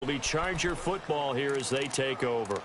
It'll be Charger football here as they take over.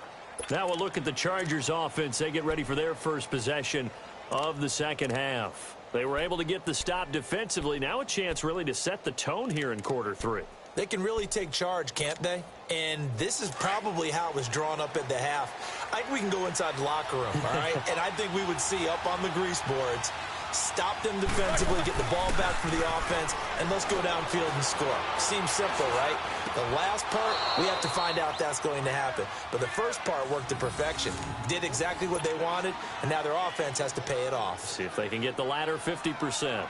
Now we'll look at the Chargers offense. They get ready for their first possession of the second half. They were able to get the stop defensively. Now a chance really to set the tone here in quarter three. They can really take charge, can't they? And this is probably how it was drawn up at the half. I think we can go inside the locker room, all right? And I think we would see up on the grease boards, stop them defensively, get the ball back for the offense, and let's go downfield and score. Seems simple, right? The last part, we have to find out that's going to happen. But the first part worked to perfection. Did exactly what they wanted, and now their offense has to pay it off. See if they can get the latter 50%.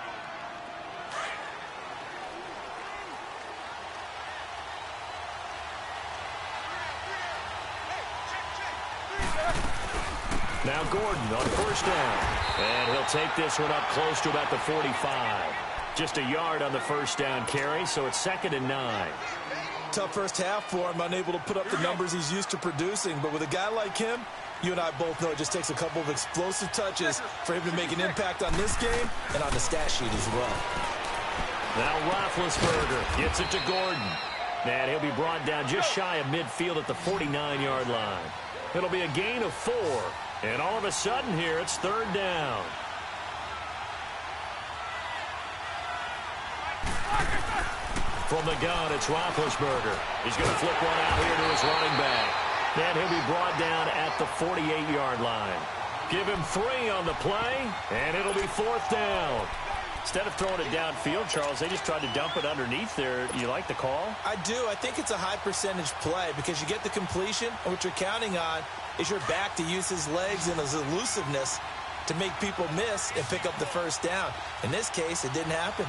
Now Gordon on first down. And he'll take this one up close to about the 45. Just a yard on the first down carry, so it's 2nd and 9. Tough first half for him, unable to put up the numbers he's used to producing. But with a guy like him, you and I both know it just takes a couple of explosive touches for him to make an impact on this game and on the stat sheet as well. Now Roethlisberger gets it to Gordon. And he'll be brought down just shy of midfield at the 49-yard line. It'll be a gain of 4. And all of a sudden here, it's 3rd down. From the gun, it's Roethlisberger. He's going to flip one out here to his running back. And he'll be brought down at the 48-yard line. Give him 3 on the play, and it'll be 4th down. Instead of throwing it downfield, Charles, they just tried to dump it underneath there. You like the call? I do. I think it's a high percentage play because you get the completion, and what you're counting on is your back to use his legs and his elusiveness to make people miss and pick up the first down. In this case, it didn't happen.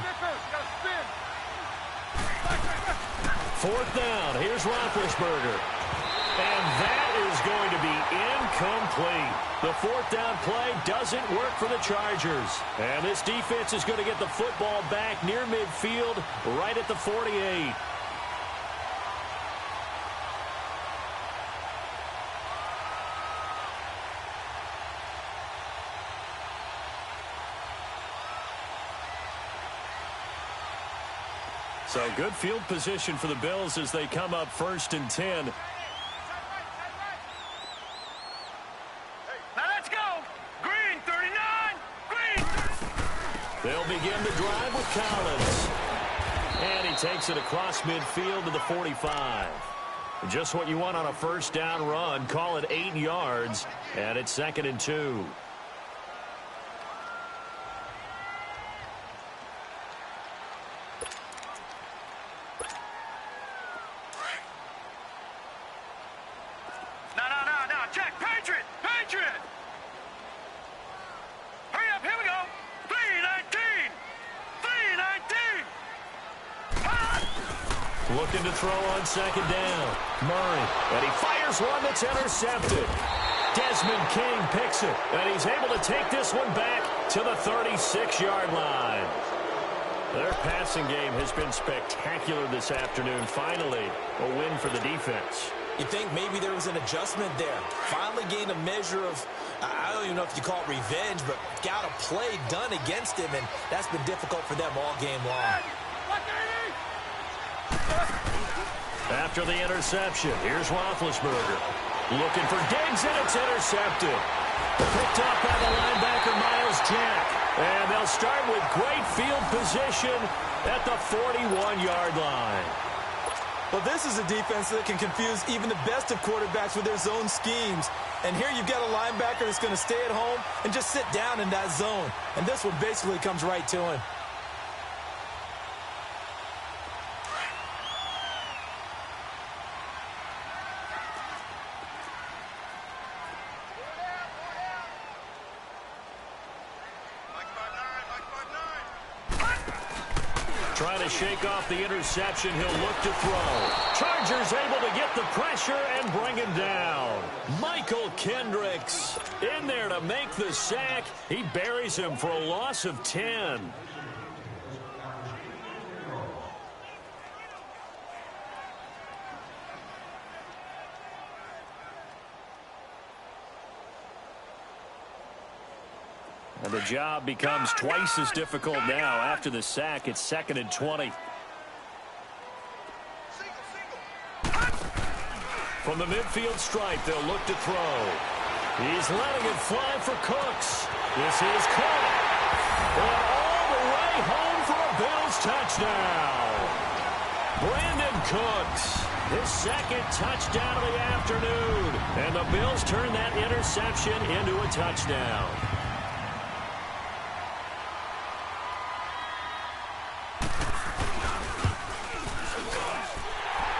4th down. Here's Roethlisberger. And that is going to be incomplete. The 4th down play doesn't work for the Chargers. And this defense is going to get the football back near midfield, right at the 48. So good field position for the Bills as they come up 1st and 10. They'll begin the drive with Collins. And he takes it across midfield to the 45. Just what you want on a first down run. Call it 8 yards. And it's 2nd and 2. No. Check. Patriot. Hurry up. Here we go. 3-19. Looking to throw on 2nd down. Murray. And he fires one that's intercepted. Desmond King picks it. And he's able to take this one back to the 36-yard line. Their passing game has been spectacular this afternoon. Finally, a win for the defense. You think maybe there was an adjustment there. Finally gained a measure of, I don't even know if you call it revenge, but got a play done against him, and that's been difficult for them all game long. After the interception, here's Roethlisberger. Looking for Diggs, and it's intercepted. Picked up by the linebacker, Miles Jack. And they'll start with great field position at the 41-yard line. Well, this is a defense that can confuse even the best of quarterbacks with their zone schemes. And here you've got a linebacker that's going to stay at home and just sit down in that zone. And this one basically comes right to him. Trying to shake off the interception. He'll look to throw. Chargers able to get the pressure and bring him down. Michael Kendricks in there to make the sack. He buries him for a loss of 10. And the job becomes twice as difficult now after the sack. It's 2nd and 20. From the midfield stripe, they'll look to throw. He's letting it fly for Cooks. This is caught. And all the way home for a Bills touchdown. Brandon Cooks, his second touchdown of the afternoon. And the Bills turn that interception into a touchdown.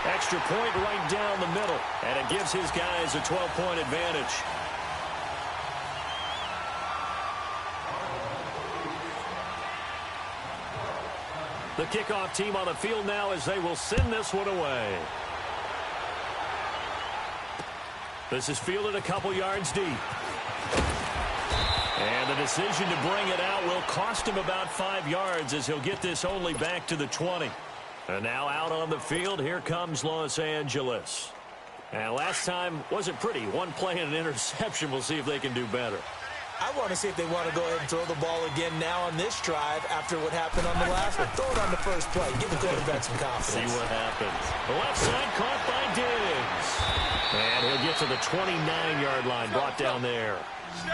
Extra point right down the middle, and it gives his guys a 12-point advantage. The kickoff team on the field now as they will send this one away. This is fielded a couple yards deep. And the decision to bring it out will cost him about 5 yards as he'll get this only back to the 20. And now out on the field, here comes Los Angeles. And last time wasn't pretty. One play and an interception. We'll see if they can do better. I want to see if they want to go ahead and throw the ball again now on this drive after what happened on the last one. Throw it on the first play. Give the quarterback some confidence. See what happens. The left side caught by Diggs. And he'll get to the 29-yard line, brought down there.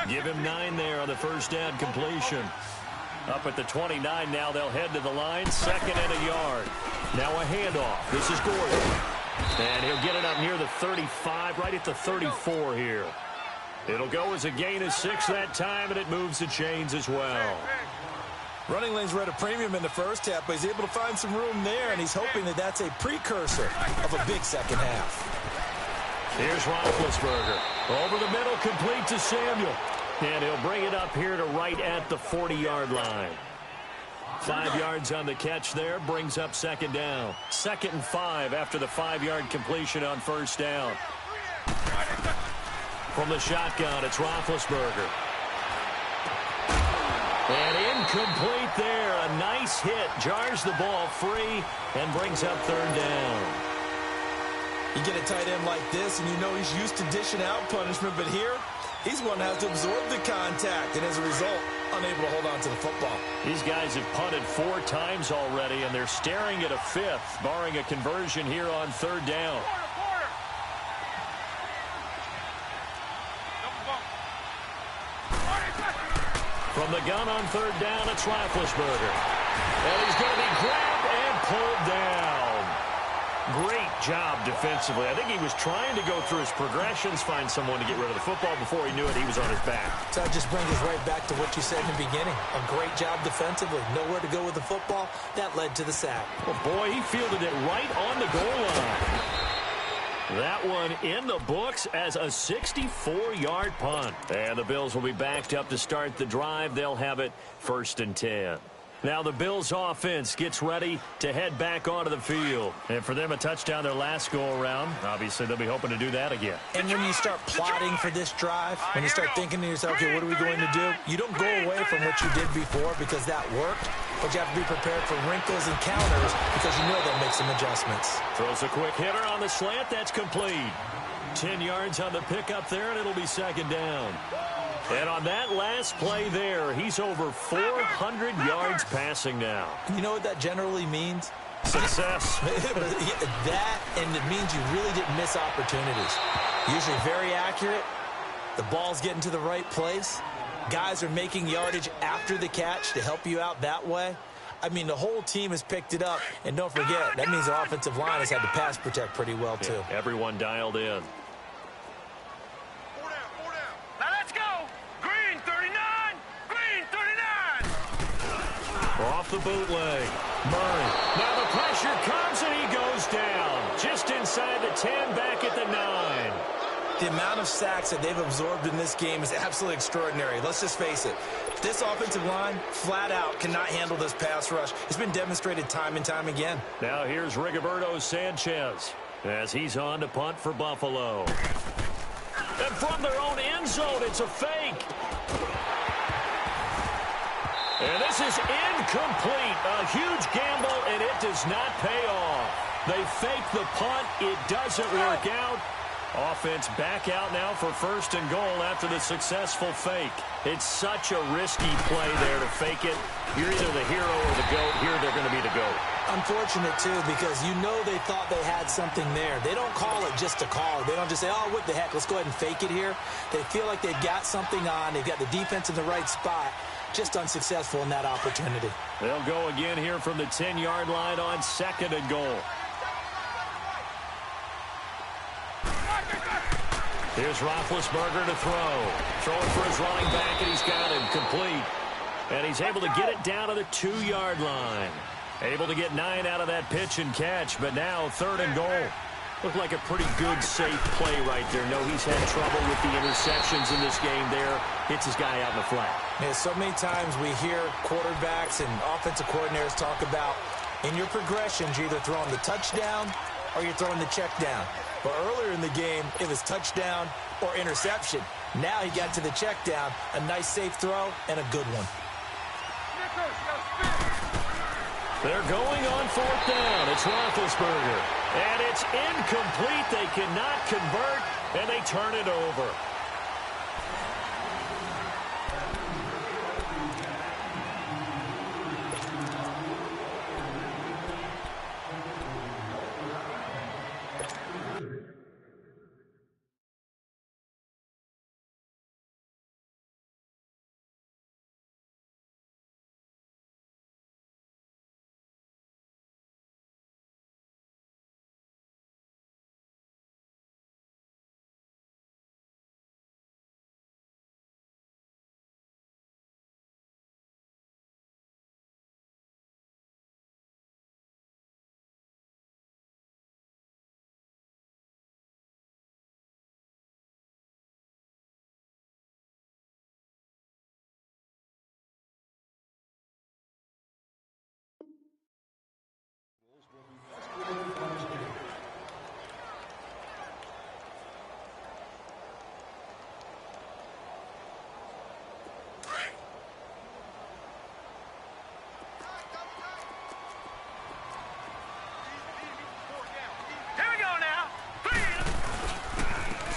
Give him 9 there on the first down completion. Up at the 29 now, they'll head to the line, 2nd and a yard. Now a handoff. This is Gordon. And he'll get it up near the 35, right at the 34 here. It'll go as a gain of 6 that time, and it moves the chains as well. Running lanes were at a premium in the first half, but he's able to find some room there, and he's hoping that that's a precursor of a big second half. Here's Roethlisberger. Over the middle, complete to Samuel. And he'll bring it up here to right at the 40-yard line. 5 yards on the catch there, brings up 2nd down. 2nd and 5 after the 5-yard completion on first down. From the shotgun, it's Roethlisberger. And incomplete there. A nice hit. Jars the ball free and brings up 3rd down. You get a tight end like this, and you know he's used to dishing out punishment, but here, he's going to have to absorb the contact, and as a result, unable to hold on to the football. These guys have punted 4 times already, and they're staring at a 5th, barring a conversion here on 3rd down. From the gun on 3rd down, it's Roethlisberger. And he's going to be grabbed and pulled down. Great job defensively. I think he was trying to go through his progressions, find someone to get rid of the football. Before he knew it, he was on his back. So that just brings us right back to what you said in the beginning. A great job defensively. Nowhere to go with the football. That led to the sack. Well, boy, he fielded it right on the goal line. That one in the books as a 64-yard punt. And the Bills will be backed up to start the drive. They'll have it 1st and 10. Now the Bills offense gets ready to head back onto the field. And for them, a touchdown their last go-around. Obviously, they'll be hoping to do that again. And when you start plotting for this drive, when you start thinking to yourself, okay, what are we going to do? You don't go away from what you did before because that worked. But you have to be prepared for wrinkles and counters because you know they'll make some adjustments. Throws a quick hitter on the slant. That's complete. 10 yards on the pickup there, and it'll be 2nd down. And on that last play there, he's over 400 yards passing now. You know what that generally means? Success. That, and it means you really didn't miss opportunities. Usually very accurate. The ball's getting to the right place. Guys are making yardage after the catch to help you out that way. I mean, the whole team has picked it up. And don't forget, that means the offensive line has had to pass protect pretty well, too. Yeah, everyone dialed in. Now let's go. Green 39. Green 39. Off the bootleg. Murray. Now the pressure comes and he goes down. Just inside the 10, back at the 9. The amount of sacks that they've absorbed in this game is absolutely extraordinary. Let's just face it. This offensive line, flat out, cannot handle this pass rush. It's been demonstrated time and time again. Now here's Rigoberto Sanchez as he's on to punt for Buffalo. And from their own end zone, it's a fake. And this is incomplete. A huge gamble, and it does not pay off. They fake the punt. It doesn't work out. Offense back out now for 1st and goal after the successful fake. It's such a risky play there to fake it. You're either the hero or the GOAT. Here they're going to be the GOAT. Unfortunate, too, because you know they thought they had something there. They don't call it just to call it. They don't just say, oh, what the heck, let's go ahead and fake it here. They feel like they've got something on. They've got the defense in the right spot. Just unsuccessful in that opportunity. They'll go again here from the 10-yard line on 2nd and goal. Here's Roethlisberger to throw. Throwing for his running back, and he's got him complete. And he's able to get it down to the 2-yard line. Able to get 9 out of that pitch and catch, but now 3rd and goal. Looked like a pretty good, safe play right there. No, he's had trouble with the interceptions in this game there. Hits his guy out in the flat. Yeah, so many times we hear quarterbacks and offensive coordinators talk about, in your progressions, you're either throwing the touchdown or you're throwing the check down. But earlier in the game, it was touchdown or interception. Now he got to the check down, a nice safe throw, and a good one. They're going on 4th down. It's Roethlisberger. And it's incomplete. They cannot convert, and they turn it over.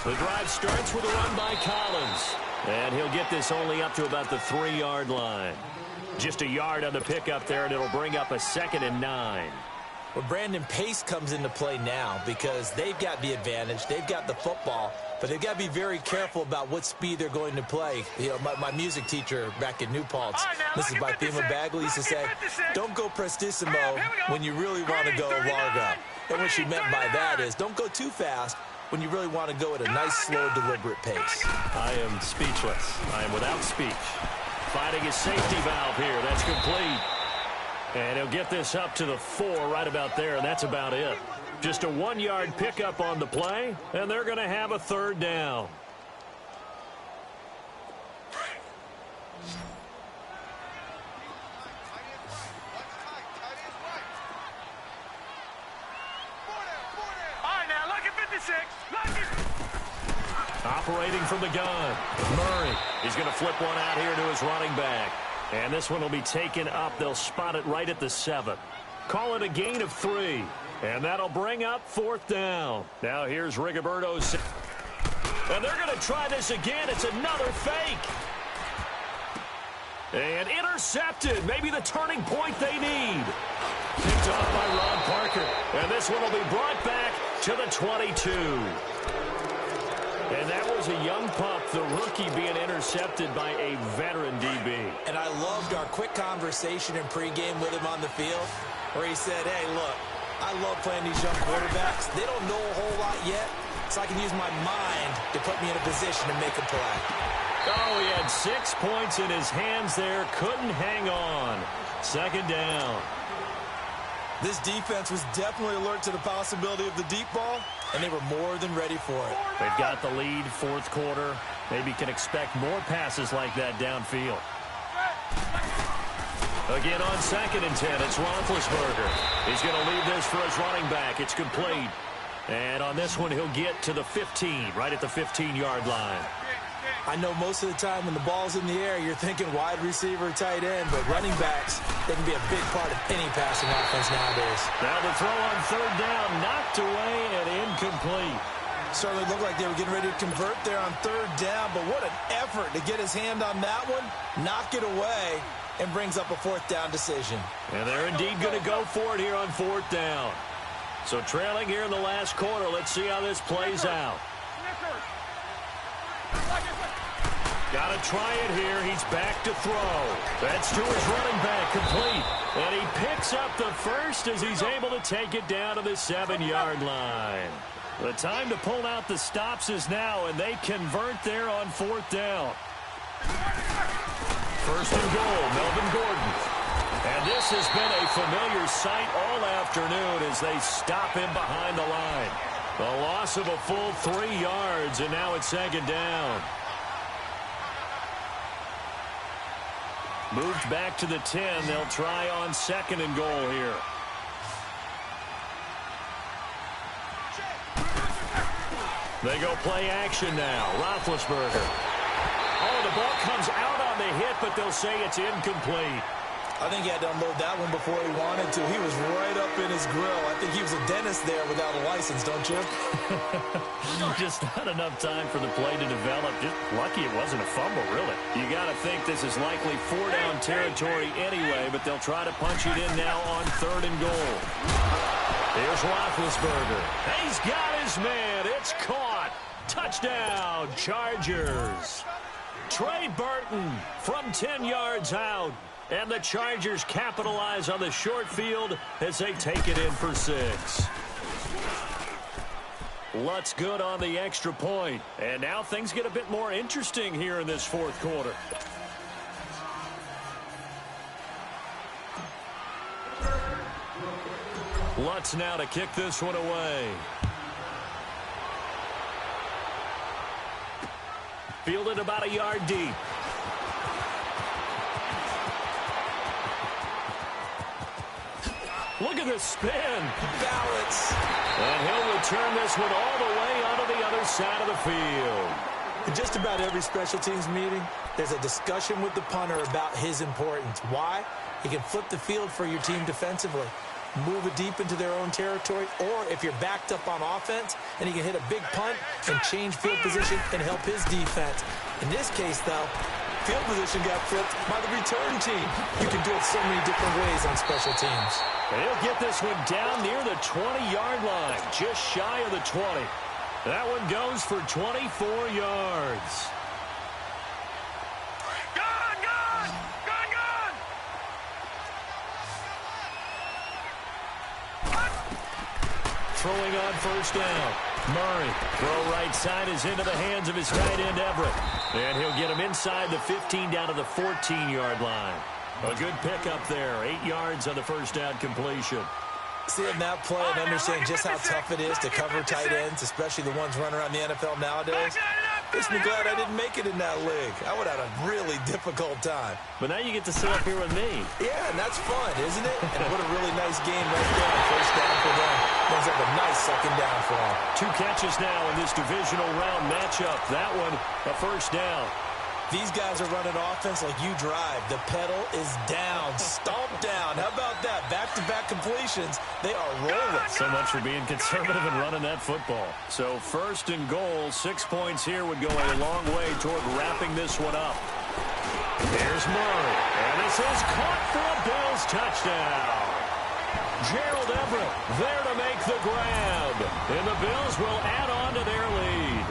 The drive starts with a run by Collins. And he'll get this only up to about the 3-yard line. Just a yard on the pickup there, and it'll bring up a 2nd and 9. Well, Brandon, pace comes into play now because they've got the advantage. They've got the football, but they've got to be very careful about what speed they're going to play. You know, my music teacher back in New Paltz, Mrs. Bythema Bagley, used to say, don't go prestissimo when you really want to go largo. And what she meant by that is don't go too fast when you really want to go at a nice, slow, deliberate pace. I am speechless. I am without speech. Finding his safety valve here. That's complete. And he'll get this up to the 4 right about there, and that's about it. Just a 1-yard pickup on the play, and they're going to have a 3rd down. Operating from the gun, Murray. He's going to flip one out here to his running back. And this one will be taken up. They'll spot it right at the 7. Call it a gain of 3. And that'll bring up 4th down. Now here's Rigoberto. And they're going to try this again. It's another fake. And intercepted. Maybe the turning point they need. Picked off by Ron Parker. And this one will be brought back to the 22. And that was a young pup, the rookie being intercepted by a veteran DB. And I loved our quick conversation in pregame with him on the field where he said, hey, look, I love playing these young quarterbacks. They don't know a whole lot yet, so I can use my mind to put me in a position to make a play. Oh, he had 6 points in his hands there. Couldn't hang on. 2nd down. This defense was definitely alert to the possibility of the deep ball, and they were more than ready for it. They've got the lead, 4th quarter. Maybe can expect more passes like that downfield. Again on 2nd and 10, it's Roethlisberger. He's going to leave this for his running back. It's complete. And on this one, he'll get to the 15, right at the 15-yard line. I know most of the time when the ball's in the air, you're thinking wide receiver, tight end, but running backs, they can be a big part of any passing offense nowadays. Now the throw on 3rd down, knocked away and incomplete. Certainly looked like they were getting ready to convert there on third down, but what an effort to get his hand on that one, knock it away, and brings up a fourth down decision. And they're indeed going to go for it here on fourth down. So trailing here in the last quarter, let's see how this plays out. Got to try it here. He's back to throw. That's to his running back, complete. And he picks up the first as he's able to take it down to the 7-yard line. The time to pull out the stops is now, and they convert there on fourth down. First and goal, Melvin Gordon. And this has been a familiar sight all afternoon as they stop him behind the line. A loss of a full 3 yards, and now it's second down. Moved back to the 10. They'll try on second and goal here. They go play action now. Roethlisberger. Oh, the ball comes out on the hit, but they'll say it's incomplete. I think he had to unload that one before he wanted to. He was right up in his grill. I think he was a dentist there without a license, don't you? Just not enough time for the play to develop. Just lucky it wasn't a fumble, really. You got to think this is likely 4-down territory anyway, but they'll try to punch it in now on third and goal. Here's Roethlisberger. He's got his man. It's caught. Touchdown, Chargers. Trey Burton from 10 yards out. And the Chargers capitalize on the short field as they take it in for 6. Lutz good on the extra point. And now things get a bit more interesting here in this fourth quarter. Lutz now to kick this one away. Fielded about a yard deep. Look at the spin. Balance. And he'll return this one all the way onto the other side of the field. In just about every special teams meeting, there's a discussion with the punter about his importance. Why? He can flip the field for your team defensively, move it deep into their own territory, or if you're backed up on offense, and he can hit a big punt and change field position and help his defense. In this case, though, field position got flipped by the return team. You can do it so many different ways on special teams. And he'll get this one down near the 20-yard line, just shy of the 20. That one goes for 24 yards. Gone, gone, gone, gone. Throwing on first down. Murray, throw right side is into the hands of his tight end, Everett. And he'll get him inside the 15 down to the 14-yard line. A good pickup there. 8 yards on the first down completion. Seeing that play and understand just how tough it is to cover tight ends, especially the ones running around the NFL nowadays, makes me glad I didn't make it in that league. I would have had a really difficult time. But now you get to sit up here with me. Yeah, and that's fun, isn't it? And what a really nice game right there on first down for them. Brings up a nice second down for them. 2 catches now in this divisional round matchup. That one, a first down. These guys are running offense like you drive. The pedal is down, stomp down. How about that? Back-to-back completions. They are rolling. So much for being conservative and running that football. So first and goal, 6 points here would go a long way toward wrapping this one up. Here's Murray. And this is caught for a Bills touchdown. Gerald Everett there to make the grab. And the Bills will add on to their lead.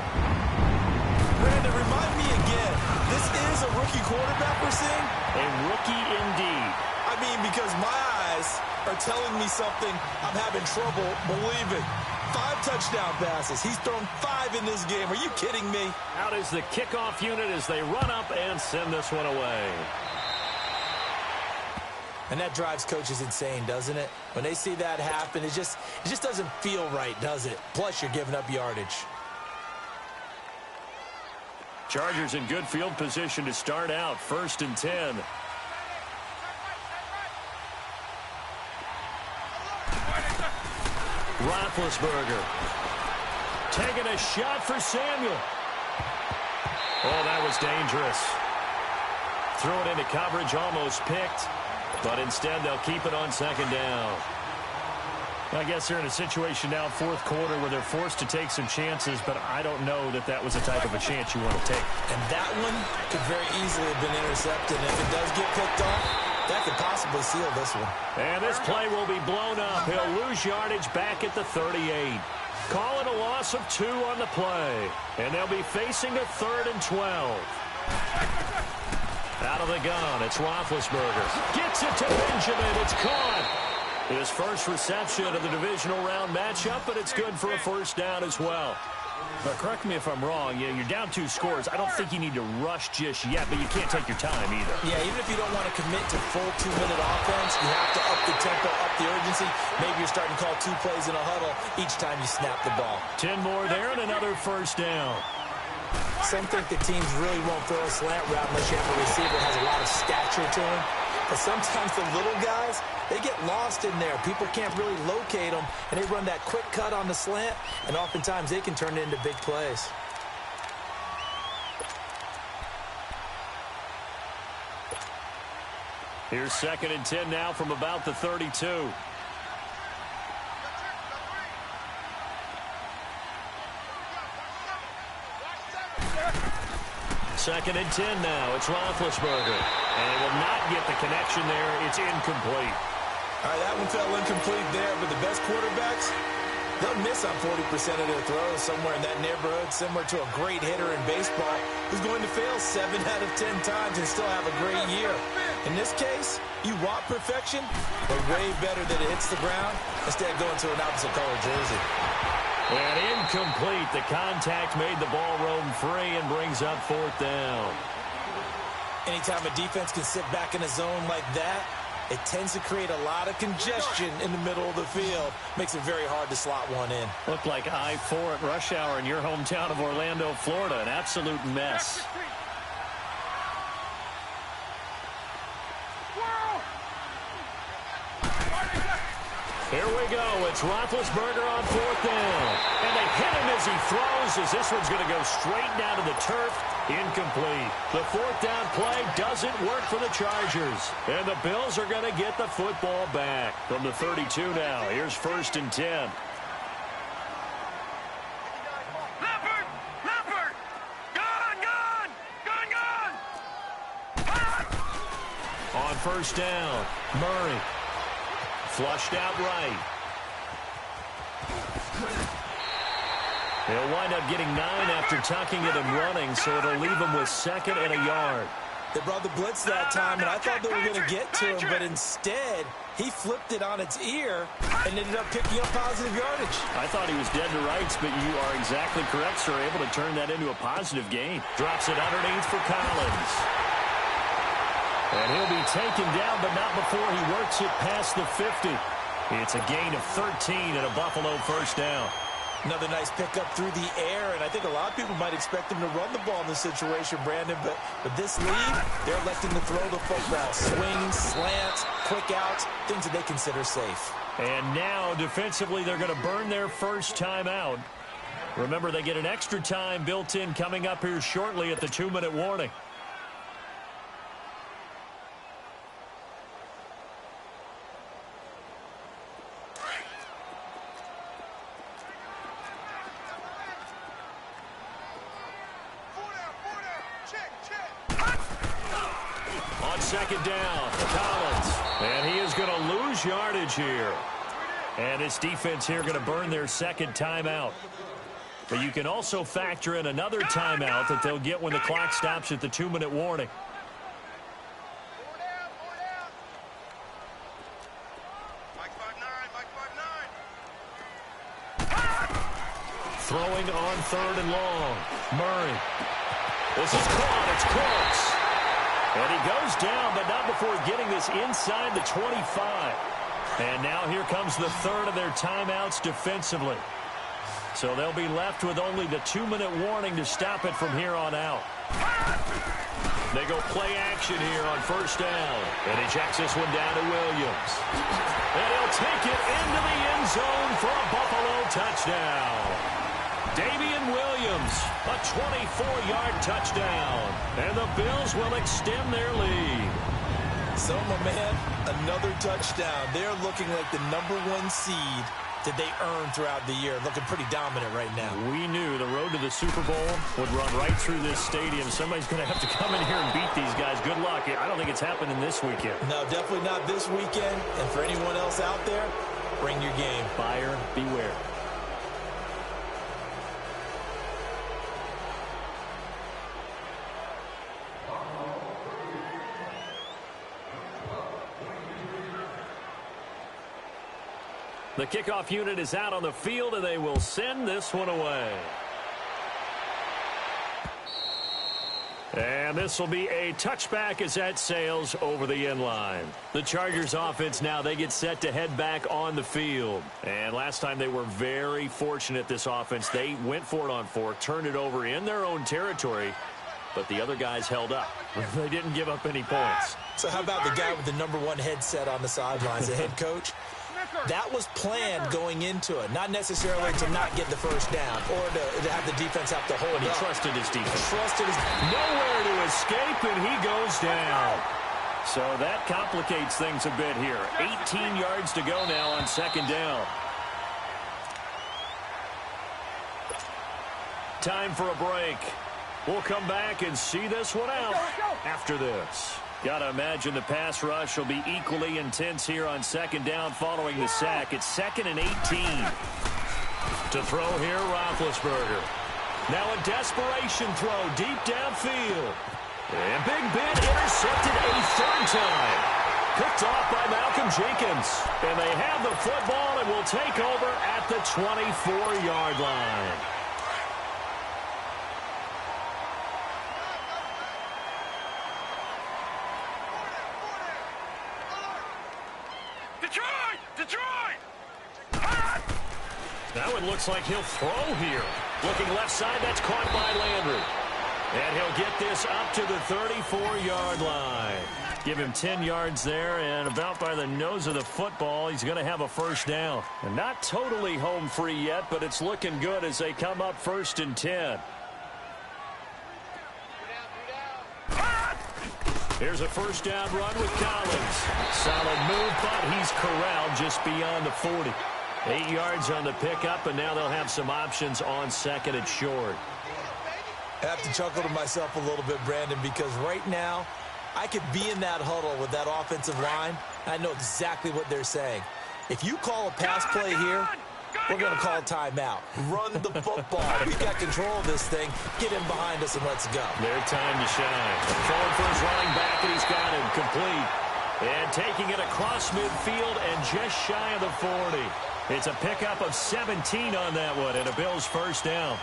Brandon, remind me again, this is a rookie quarterback we're seeing? A rookie indeed. I mean, because my eyes are telling me something I'm having trouble believing. 5 touchdown passes. He's thrown 5 in this game. Are you kidding me? Out is the kickoff unit as they run up and send this one away. And that drives coaches insane, doesn't it? When they see that happen, it just doesn't feel right, does it? Plus, you're giving up yardage. Chargers in good field position to start out. 1st and 10. Roethlisberger taking a shot for Samuel. Oh, that was dangerous. Throw it into coverage, almost picked. But instead, they'll keep it on second down. I guess they're in a situation now, fourth quarter, where they're forced to take some chances, but I don't know that that was the type of a chance you want to take. And that one could very easily have been intercepted. And if it does get picked off, that could possibly seal this one. And this play will be blown up. He'll lose yardage back at the 38. Call it a loss of 2 on the play. And they'll be facing a 3rd and 12. Out of the gun, it's Roethlisberger. Gets it to Benjamin. It's caught. His first reception of the divisional round matchup, but it's good for a first down as well. But correct me if I'm wrong. Yeah, you're down 2 scores. I don't think you need to rush just yet, but you can't take your time either. Yeah, even if you don't want to commit to full 2-minute offense, you have to up the tempo, up the urgency. Maybe you're starting to call 2 plays in a huddle each time you snap the ball. 10 more there and another first down. Some think the teams really won't throw a slant route unless you have a receiver that has a lot of stature to him. But sometimes the little guys, they get lost in there. People can't really locate them, and they run that quick cut on the slant, and oftentimes they can turn it into big plays. Here's 2nd and 10 now from about the 32. Second and 10 now. It's Roethlisberger. And he will not get the connection there. It's incomplete. All right, that one fell incomplete there, but the best quarterbacks, they'll miss on 40% of their throws somewhere in that neighborhood, similar to a great hitter in baseball who's going to fail 7 out of 10 times and still have a great year. In this case, you want perfection, but way better that it hits the ground instead of going to an opposite color jersey. And incomplete. The contact made the ball roam free and brings up 4th down. Anytime a defense can sit back in a zone like that, it tends to create a lot of congestion in the middle of the field. Makes it very hard to slot one in. Looked like I-4 at rush hour in your hometown of Orlando, Florida. An absolute mess. Here we go. It's Roethlisberger on 4th down. And they hit him as he throws, as this one's going to go straight down to the turf. Incomplete. The 4th down play doesn't work for the Chargers. And the Bills are going to get the football back from the 32 now. Here's 1st and 10. On 1st down, Murray. Flushed out right. He'll wind up getting 9 after tucking it and running, so it'll leave him with 2nd and a yard. They brought the blitz that time, and I thought they were going to get to him, but instead, he flipped it on its ear and ended up picking up positive yardage. I thought he was dead to rights, but you are exactly correct, sir. Able to turn that into a positive gain. Drops it underneath for Collins. And he'll be taken down, but not before he works it past the 50. It's a gain of 13 and a Buffalo first down. Another nice pickup through the air, and I think a lot of people might expect him to run the ball in this situation, Brandon, but with this lead, they're electing to throw the football. Swings, slants, quick outs, things that they consider safe. And now, defensively, they're going to burn their first time out. Remember, they get an extra time built in coming up here shortly at the 2-minute warning. On 2nd down, Collins. And he is going to lose yardage here. And this defense here going to burn their 2nd timeout. But you can also factor in another timeout that they'll get when the clock stops at the 2-minute warning. Throwing on 3rd and long. Murray. This is caught. It's close. And he goes down, but not before getting this inside the 25. And now here comes the 3rd of their timeouts defensively. So they'll be left with only the 2-minute warning to stop it from here on out. They go play action here on 1st down. And he checks this one down to Williams. And he'll take it into the end zone for a Buffalo touchdown. Damian Williams, a 24-yard touchdown. And the Bills will extend their lead. So, my man, another touchdown. They're looking like the #1 seed that they earned throughout the year. Looking pretty dominant right now. We knew the road to the Super Bowl would run right through this stadium. Somebody's going to have to come in here and beat these guys. Good luck. I don't think it's happening this weekend. No, definitely not this weekend. And for anyone else out there, bring your game. Buyer beware. The kickoff unit is out on the field, and they will send this one away. And this will be a touchback as that sails over the end line. The Chargers offense now, they get set to head back on the field. And last time they were very fortunate, this offense. They went for it on 4, turned it over in their own territory, but the other guys held up. They didn't give up any points. So how about the guy with the #1 headset on the sidelines, the head coach? That was planned going into it, not necessarily to not get the first down or to have the defense have to hold But he up. trusted his defense. Trusted his... Nowhere to escape, and he goes down. So that complicates things a bit here. 18 yards to go now on second down. Time for a break. We'll come back and see this one out after this. Got to imagine the pass rush will be equally intense here on second down following the sack. It's 2nd and 18. To throw here, Roethlisberger. Now a desperation throw deep downfield. And Big Ben intercepted a 3rd time. Picked off by Malcolm Jenkins. And they have the football and will take over at the 24-yard line. Now it looks like he'll throw here. Looking left side, that's caught by Landry. And he'll get this up to the 34-yard line. Give him 10 yards there, and about by the nose of the football, he's going to have a first down. And not totally home free yet, but it's looking good as they come up 1st and 10. Here's a first down run with Collins. Solid move, but he's corralled just beyond the 40. 8 yards on the pickup, and now they'll have some options on 2nd and short. I have to chuckle to myself a little bit, Brandon, because right now I could be in that huddle with that offensive line. I know exactly what they're saying. If you call a pass play here, we're going to call timeout. Run the football. We've got control of this thing. Get him behind us and let's go. Their time to shine. Throwing for his running back, and he's got him complete. And taking it across midfield and just shy of the 40. It's a pickup of 17 on that one, and a Bills first down.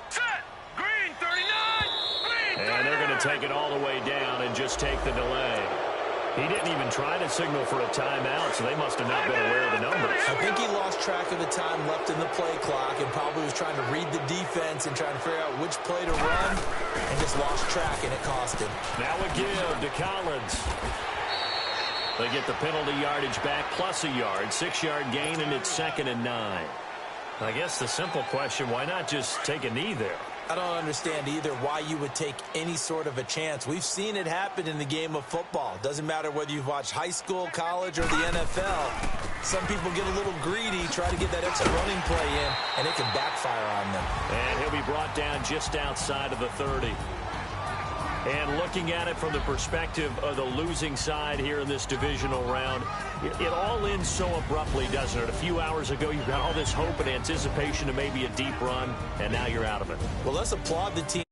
Set. Green 39. And they're going to take it all the way down and just take the delay. He didn't even try to signal for a timeout, so they must have not been aware of the numbers. I think he lost track of the time left in the play clock and probably was trying to read the defense and trying to figure out which play to run and just lost track, and it cost him. Now a give to Collins. They get the penalty yardage back plus a yard. 6-yard gain, and it's 2nd and 9. I guess the simple question, why not just take a knee there? I don't understand either why you would take any sort of a chance. We've seen it happen in the game of football. Doesn't matter whether you've watched high school, college, or the NFL. Some people get a little greedy, try to get that extra running play in, and it can backfire on them. And he'll be brought down just outside of the 30. And looking at it from the perspective of the losing side here in this divisional round, it all ends so abruptly, doesn't it? A few hours ago, you got all this hope and anticipation of maybe a deep run, and now you're out of it. Well, let's applaud the team.